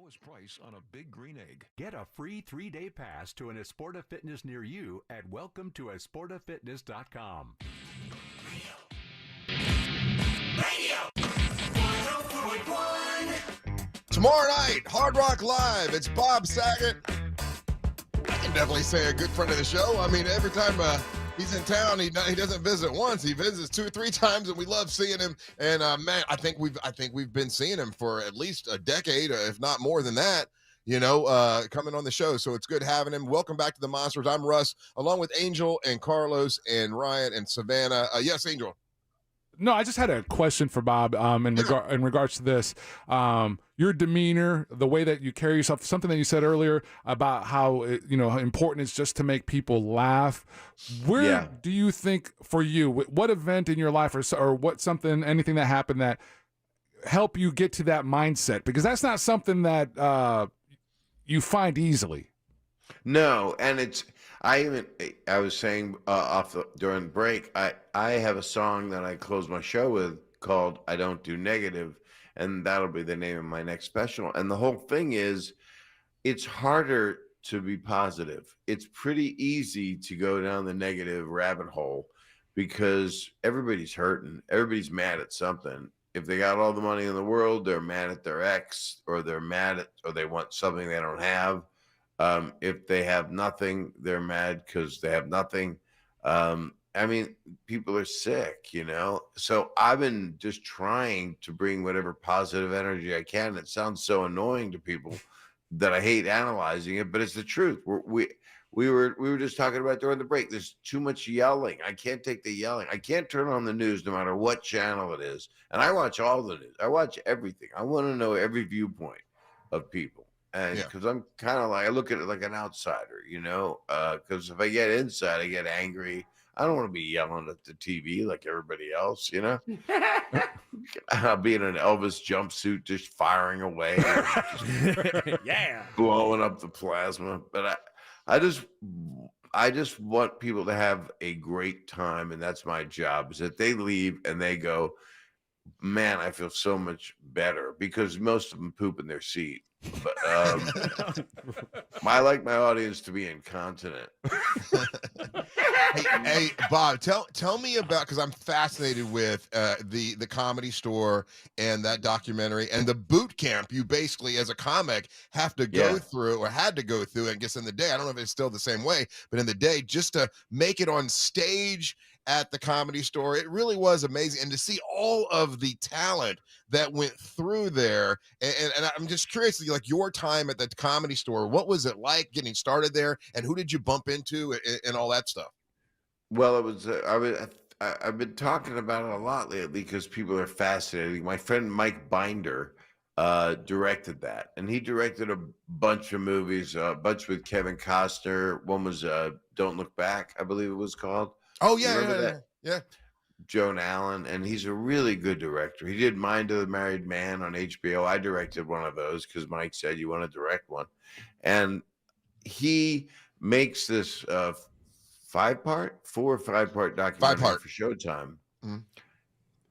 lowest price on a big green egg. Get a free 3-day pass to an Esporta Fitness near you at welcometoesportafitness.com. Tomorrow night, Hard Rock Live. It's Bob Saget. I can definitely say a good friend of the show. I mean, every time he's in town, he doesn't visit once. He visits 2 or 3 times, and we love seeing him. And man, I think we've been seeing him for at least a decade, if not more than that. Coming on the show. So it's good having him. Welcome back to the Monsters. I'm Russ, along with Angel and Carlos and Ryan and Savannah. Yes, Angel. No, I just had a question for Bob in regards to this. Your demeanor, the way that you carry yourself, something that you said earlier about how important it's just to make people laugh. Where do you think, for you, what event in your life or anything that happened that helped you get to that mindset? Because that's not something that you find easily. No, and I was saying during the break, I have a song that I close my show with called "I Don't Do Negative," and that'll be the name of my next special. And the whole thing is, it's harder to be positive. It's pretty easy to go down the negative rabbit hole because everybody's hurting. Everybody's mad at something. If they got all the money in the world, they're mad at their ex, or they want something they don't have. If they have nothing, they're mad because they have nothing. I mean, people are sick, So I've been just trying to bring whatever positive energy I can. It sounds so annoying to people that I hate analyzing it, but it's the truth. We were just talking about during the break. There's too much yelling. I can't take the yelling. I can't turn on the news no matter what channel it is. And I watch all the news. I watch everything. I want to know every viewpoint of people. And because I'm kind of like, I look at it like an outsider, because if I get inside, I get angry. I don't want to be yelling at the TV like everybody else, I'll be in an Elvis jumpsuit just firing away. Blowing up the plasma. But I just want people to have a great time, and that's my job, is that they leave and they go, man, I feel so much better, because most of them poop in their seat. But I like my audience to be incontinent. Hey, Bob, tell me about, because I'm fascinated with the Comedy Store and that documentary and the boot camp you basically, as a comic, have to go through, or had to go through. I guess in the day, I don't know if it's still the same way, but in the day, just to make it on stage at the Comedy Store, it really was amazing. And to see all of the talent that went through there, and I'm just curious, like, your time at the Comedy Store, what was it like getting started there, and who did you bump into, and all that stuff? Well, it was I've been talking about it a lot lately because people are fascinated. My friend Mike Binder directed that, and he directed a bunch of movies, a bunch with Kevin Costner. One was Don't Look Back, I believe it was called. Oh, yeah. Joan Allen, and he's a really good director. He did Mind of the Married Man on HBO. I directed one of those because Mike said, you want to direct one. And he makes this 4 or 5 part documentary for Showtime. Mm-hmm.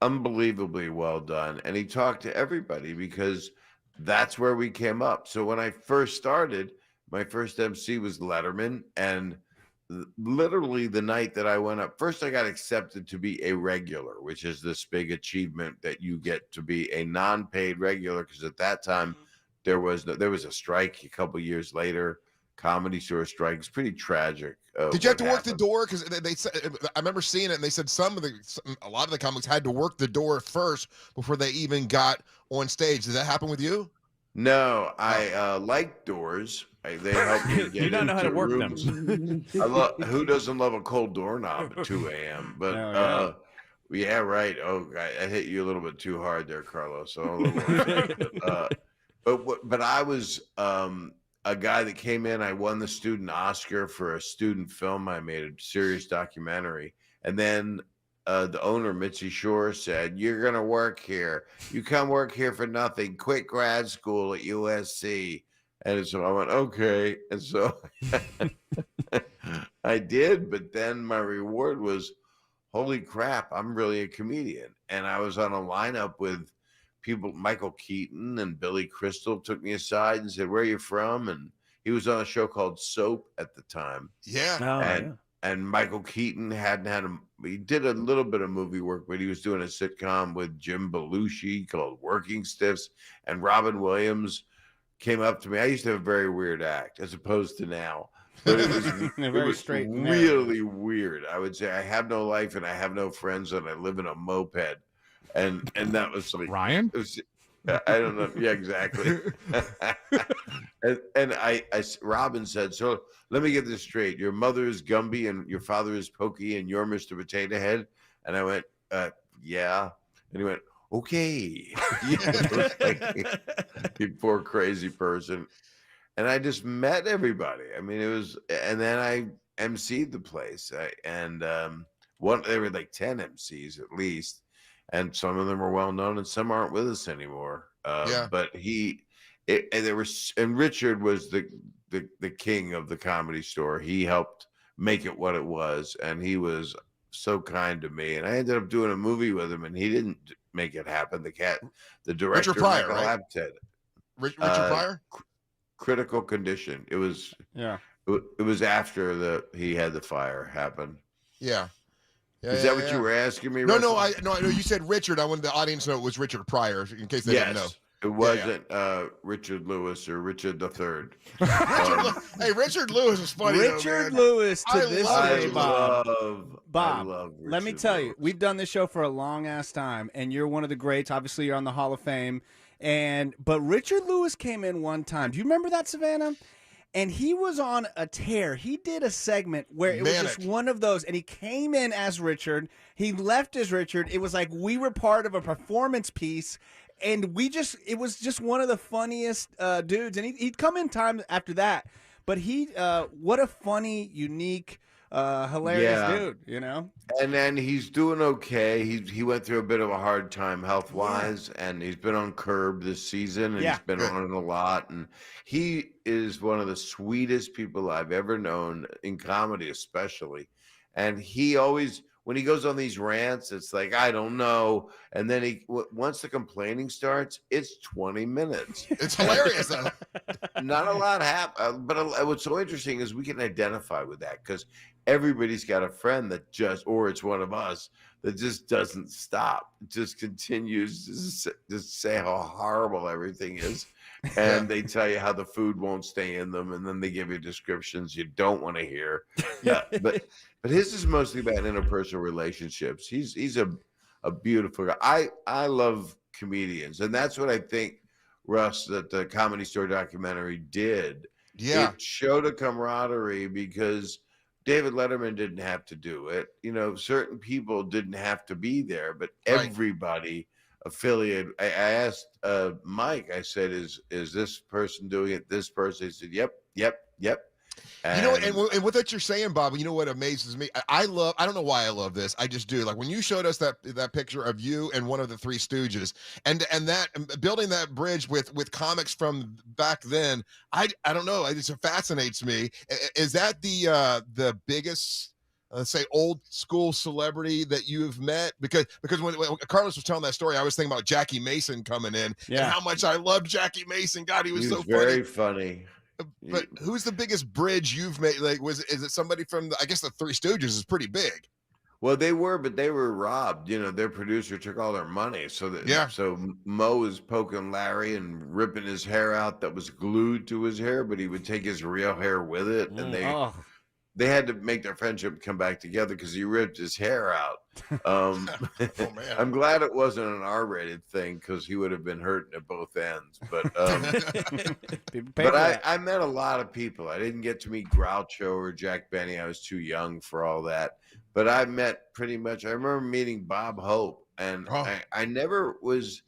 Unbelievably well done. And he talked to everybody because that's where we came up. So when I first started, my first MC was Letterman, and literally the night that I went up, first I got accepted to be a regular, which is this big achievement that you get to be a non-paid regular, because at that time there was a strike a couple years later. Comedy Store strike. It's pretty tragic. Did you have to work the door? Because they said, I remember seeing it, and they said a lot of the comics had to work the door first before they even got on stage. Did that happen with you? No, I like doors. They help me get you don't know how to work rooms. them. Who doesn't love a cold doorknob at 2 a.m.? But yeah, right. Oh, I hit you a little bit too hard there, Carlos. So but I was a guy that came in. I won the student Oscar for a student film I made, a serious documentary, and then the owner, Mitzi Shore, said, "You're going to work here. You come work here for nothing. Quit grad school at USC." And so I went, okay. And so I did. But then my reward was, holy crap, I'm really a comedian. And I was on a lineup with people, Michael Keaton and Billy Crystal took me aside and said, "Where are you from?" And he was on a show called Soap at the time. Yeah. Oh, and yeah. and Michael Keaton he did a little bit of movie work, but he was doing a sitcom with Jim Belushi called Working Stiffs, and Robin Williams came up to me. I used to have a very weird act as opposed to now, but it was Very straight and narrow. really weird. I would say I have no life and I have no friends and I live in a moped, and that was like Ryan? it was, I don't know. Yeah, exactly. and Robin said, "So let me get this straight. Your mother is Gumby and your father is Pokey and you're Mr. Potato Head." And I went, "Yeah." And he went, "Okay." You poor crazy person. And I just met everybody. I mean, and then I emceed the place. There were like 10 MCs at least. And some of them are well known and some aren't with us anymore. But Richard was the king of the Comedy Store. He helped make it what it was, and he was so kind to me. And I ended up doing a movie with him, and he didn't make it happen. The director, Richard Pryor, Michael right? Apted. Richard Pryor? Critical Condition. It was after he had the fire happen. Yeah. Is that what you were asking me? No, Russell? I know you said Richard. I wanted the audience to know it was Richard Pryor in case they didn't know. It wasn't Richard Lewis or Richard the Third. Hey, Richard Lewis is funny. Richard though, man. Lewis to this day, Bob. Let me Richard tell you, Lewis. we've done this show for a long ass time, and you're one of the greats. Obviously, you're on the Hall of Fame, but Richard Lewis came in one time. Do you remember that, Savannah? And he was on a tear. He did a segment where it was just one of those, and he came in as Richard. He left as Richard. It was like we were part of a performance piece, and it was just one of the funniest dudes. And he'd come in time after that, but what a funny, unique, hilarious dude, you know? And then he's doing okay. He went through a bit of a hard time health-wise, and he's been on Curb this season, and he's been on it a lot. And he is one of the sweetest people I've ever known, in comedy especially. And he always, when he goes on these rants, it's like, I don't know. And then once the complaining starts, it's 20 minutes. It's hilarious, though. Not a lot happens. But what's so interesting is we can identify with that because everybody's got a friend that or it's one of us that just doesn't stop. It just continues to just say how horrible everything is. And they tell you how the food won't stay in them. And then they give you descriptions you don't want to hear. But his is mostly about interpersonal relationships. He's a beautiful guy. I love comedians. And that's what I think, Russ, that the Comedy Store documentary did. Yeah. It showed a camaraderie because David Letterman didn't have to do it. You know, certain people didn't have to be there, but everybody affiliated. I asked Mike, I said, is this person doing it? This person? He said, yep. And, you know, and with what you're saying, Bob, you know what amazes me? I don't know why I love this. I just do. Like when you showed us that picture of you and one of the Three Stooges, and that building that bridge with comics from back then, I don't know. It just fascinates me. Is that the biggest, let's say, old school celebrity that you've met? Because when Carlos was telling that story, I was thinking about Jackie Mason coming in and how much I loved Jackie Mason. God, he was so very funny. But who's the biggest bridge you've made? Like, is it somebody from I guess the Three Stooges is pretty big. Well, they were robbed. You know, their producer took all their money. So Mo was poking Larry and ripping his hair out that was glued to his hair, but he would take his real hair with it, and they had to make their friendship come back together because he ripped his hair out. Man. I'm glad it wasn't an R-rated thing because he would have been hurting at both ends. But I met a lot of people. I didn't get to meet Groucho or Jack Benny. I was too young for all that. But I met pretty much. I remember meeting Bob Hope, and I never was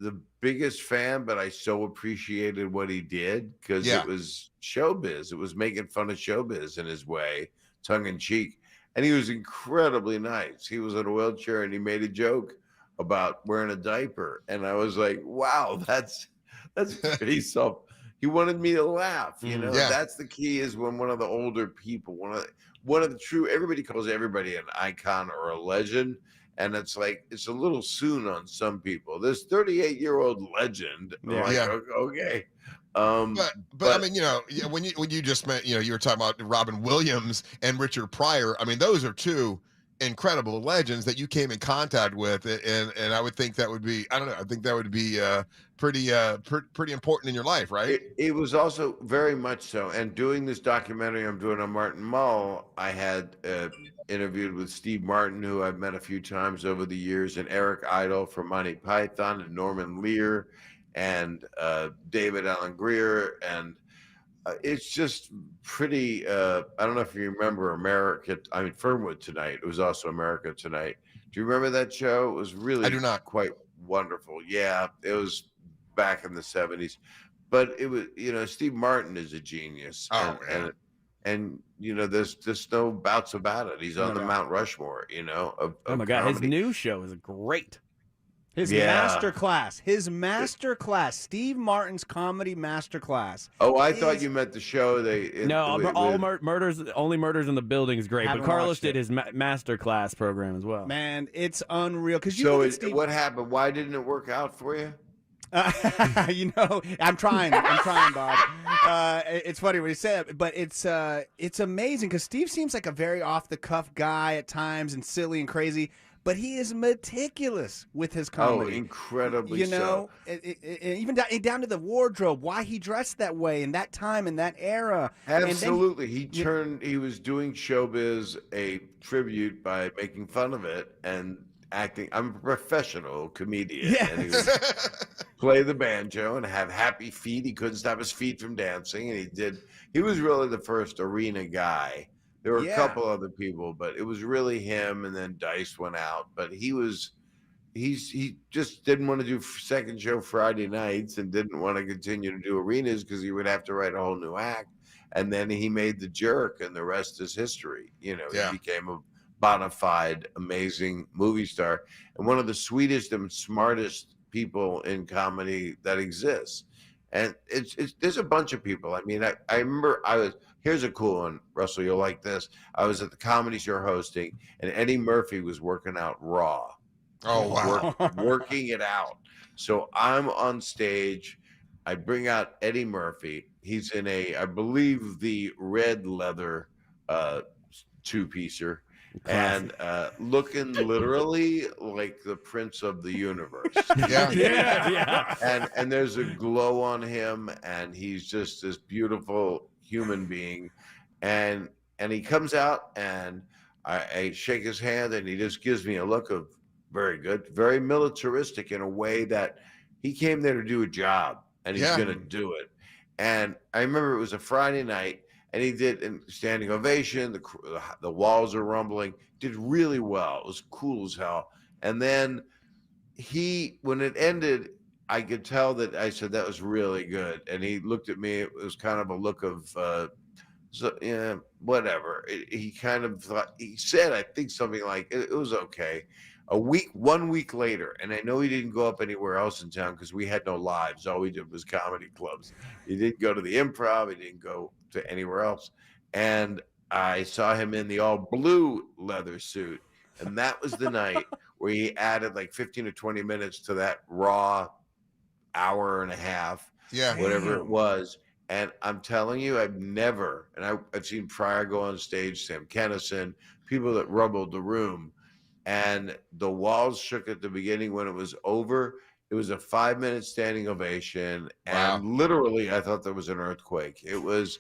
the biggest fan, but I so appreciated what he did because it was showbiz. It was making fun of showbiz in his way, tongue in cheek. And he was incredibly nice. He was in a wheelchair and he made a joke about wearing a diaper. And I was like, wow, that's pretty soft. He wanted me to laugh. You know, that's the key is when one of the older people, one of the true, everybody calls everybody an icon or a legend. and it's like it's a little soon on some people. This 38-year-old legend, Yeah. like Yeah. okay, But I mean, yeah, when you just meant, you were talking about Robin Williams and Richard Pryor. I mean, those are two incredible legends that you came in contact with, and I would think that would be, I don't know, I think that would be pretty important in your life, right? it was also very much so. And doing this documentary I'm doing on Martin Mull, I had interviewed with Steve Martin, who I've met a few times over the years, and Eric Idle from Monty Python, and Norman Lear, and David Allen Greer, and it's just pretty. I don't know if you remember Fernwood Tonight. It was also America Tonight. Do you remember that show? It was really I do not. quite wonderful. Yeah, it was back in the 70s. But it was, Steve Martin is a genius. Oh, yeah. And there's just no bouts about it. He's on the Mount Rushmore, of Oh my God, his comedy. new show is great. His master class. Steve Martin's comedy master class. Oh, I thought you meant the show. Murders, Only Murders in the Building is great, but Haven't Carlos watched did it. his master class program as well. Man, it's unreal. Because What happened? Why didn't it work out for you? I'm trying, Bob. It's funny what he said, but it's amazing because Steve seems like a very off the cuff guy at times and silly and crazy, but he is meticulous with his comedy. Oh, incredibly so. Even down to the wardrobe, why he dressed that way in that time, in that era. Absolutely. He was doing showbiz a tribute by making fun of it and acting. I'm a professional comedian. Yes. And he would play the banjo and have happy feet. He couldn't stop his feet from dancing. And he was really the first arena guy. There were a couple other people, but it was really him. And then Dice went out, but he just didn't want to do second show Friday nights and didn't want to continue to do arenas because he would have to write a whole new act. And then he made The Jerk, and the rest is history. He became a bona fide, amazing movie star and one of the sweetest and smartest people in comedy that exists. And there's a bunch of people. I mean, I remember here's a cool one, Russell, you'll like this. I was at the Comedy Store hosting, and Eddie Murphy was working out Raw. Oh, wow. Working it out. So I'm on stage. I bring out Eddie Murphy. He's in I believe the red leather two-piecer. And looking literally like the Prince of the Universe. Yeah. And there's a glow on him, and he's just this beautiful human being. And he comes out, and I shake his hand, and he just gives me a look of very good, very militaristic in a way that he came there to do a job, and he's going to do it. And I remember it was a Friday night, and he did a standing ovation. The walls are rumbling. Did really well. It was cool as hell. And then when it ended, I could tell that I said, that was really good. And he looked at me. It was kind of a look of, whatever. He kind of thought, he said, I think something like, it was okay. 1 week later, and I know he didn't go up anywhere else in town because we had no lives. All we did was comedy clubs. He didn't go to the Improv. He didn't go to anywhere else. And I saw him in the all blue leather suit. And that was the night where he added like 15 or 20 minutes to that Raw hour and a half, whatever it was. And I'm telling you, I've seen Pryor go on stage, Sam Kinison, people that rumbled the room. And the walls shook at the beginning. When it was over, it was a 5-minute standing ovation. And literally, I thought there was an earthquake. It was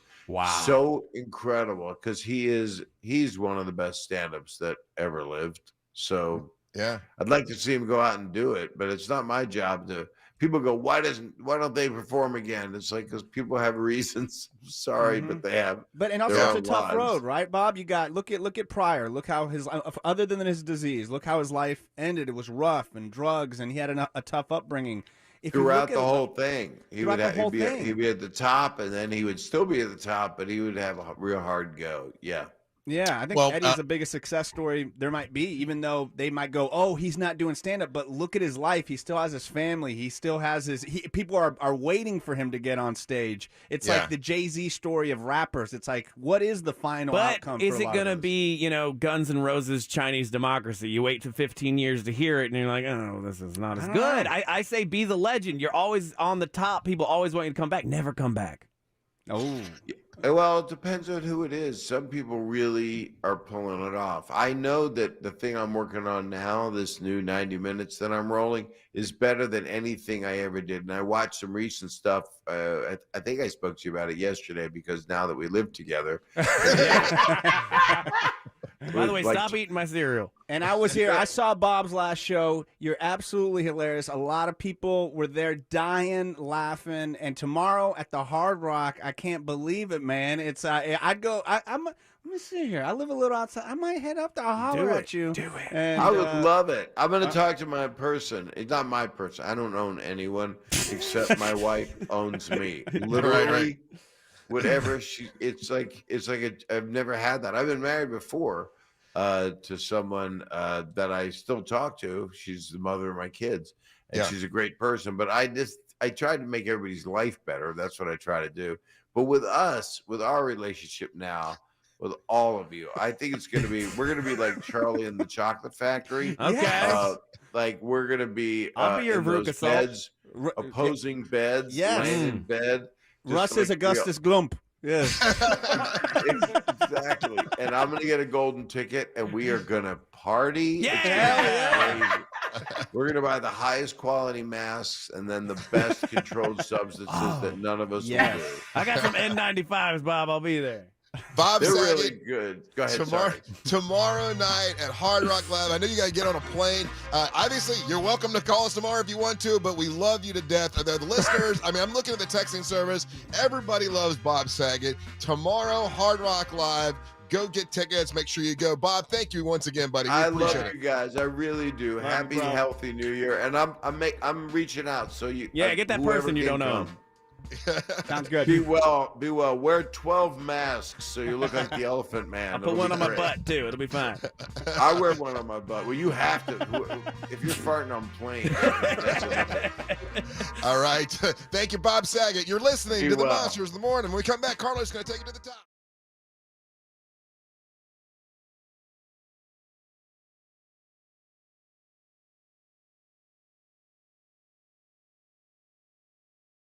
so incredible because he's one of the best stand-ups that ever lived. So I'd like to see him go out and do it, but it's not my job to. People go, why don't they perform again? It's like, because people have reasons. Sorry, but they have. But and also it's a tough road, right, Bob? You got look at Pryor. Look how his other than his disease, look how his life ended. It was rough and drugs, and he had a tough upbringing. Throughout the whole thing, he'd be at the top, and then he would still be at the top, but he would have a real hard go. Yeah. Yeah, I think Well, Eddie's the biggest success story there might be, even though they might go, oh, he's not doing stand-up, but look at his life. He still has his family. He still has people are waiting for him to get on stage. It's like the Jay-Z story of rappers. It's like, what is the final outcome? But is for a it lot going of to those? be, Guns N' Roses Chinese Democracy? You wait to 15 years to hear it, and you're like, oh, this is not as good. I say be the legend. You're always on the top. People always want you to come back. Never come back. Oh. Well, it depends on who it is. Some people really are pulling it off. I know that the thing I'm working on now, this new 90 minutes that I'm rolling, is better than anything I ever did. And I watched some recent stuff. I think I spoke to you about it yesterday because now that we live together. By the way, stop eating my cereal. And I was here. I saw Bob's last show. You're absolutely hilarious. A lot of people were there dying, laughing. And tomorrow at the Hard Rock, I can't believe it, man. It's I'd go. Let me see here. I live a little outside. I might head up there. I'll holler at you. Do it. And, I would love it. I'm going to talk to my person. It's not my person. I don't own anyone except my wife owns me. Literally, whatever it's like I've never had that. I've been married before to someone that I still talk to. She's the mother of my kids, and she's a great person. But I try to make everybody's life better. That's what I try to do. But with us, with our relationship now, with all of you, I think we're going to be like Charlie and the Chocolate Factory. Okay. Like we're going to be I'll be your in those Veruca beds, opposing beds, laying in bed. Russ is Augustus Glump. Yes. Exactly. And I'm going to get a golden ticket, and we are going to party. Yeah. We're going to buy the highest quality masks and then the best controlled substances that none of us will do. I got some N95s, Bob. I'll be there. Bob They're Saget, really good. Go ahead. Tomorrow night at Hard Rock Live. I know you got to get on a plane. Obviously, you're welcome to call us tomorrow if you want to, but we love you to death. The listeners, I mean, I'm looking at the texting service. Everybody loves Bob Saget. Tomorrow, Hard Rock Live. Go get tickets. Make sure you go. Bob, thank you once again, buddy. I love you guys. I really do. Happy, healthy New Year. And I'm reaching out. So you get that person you don't know. Sounds good. Be well. Wear 12 masks so you look like the Elephant Man. I'll put one on my butt too. It'll be fine. I wear one on my butt. Well, you have to. If you're farting on plane. All right. Thank you, Bob Saget. You're listening to the Monsters of the Morning. When we come back, Carlos is going to take you to the top.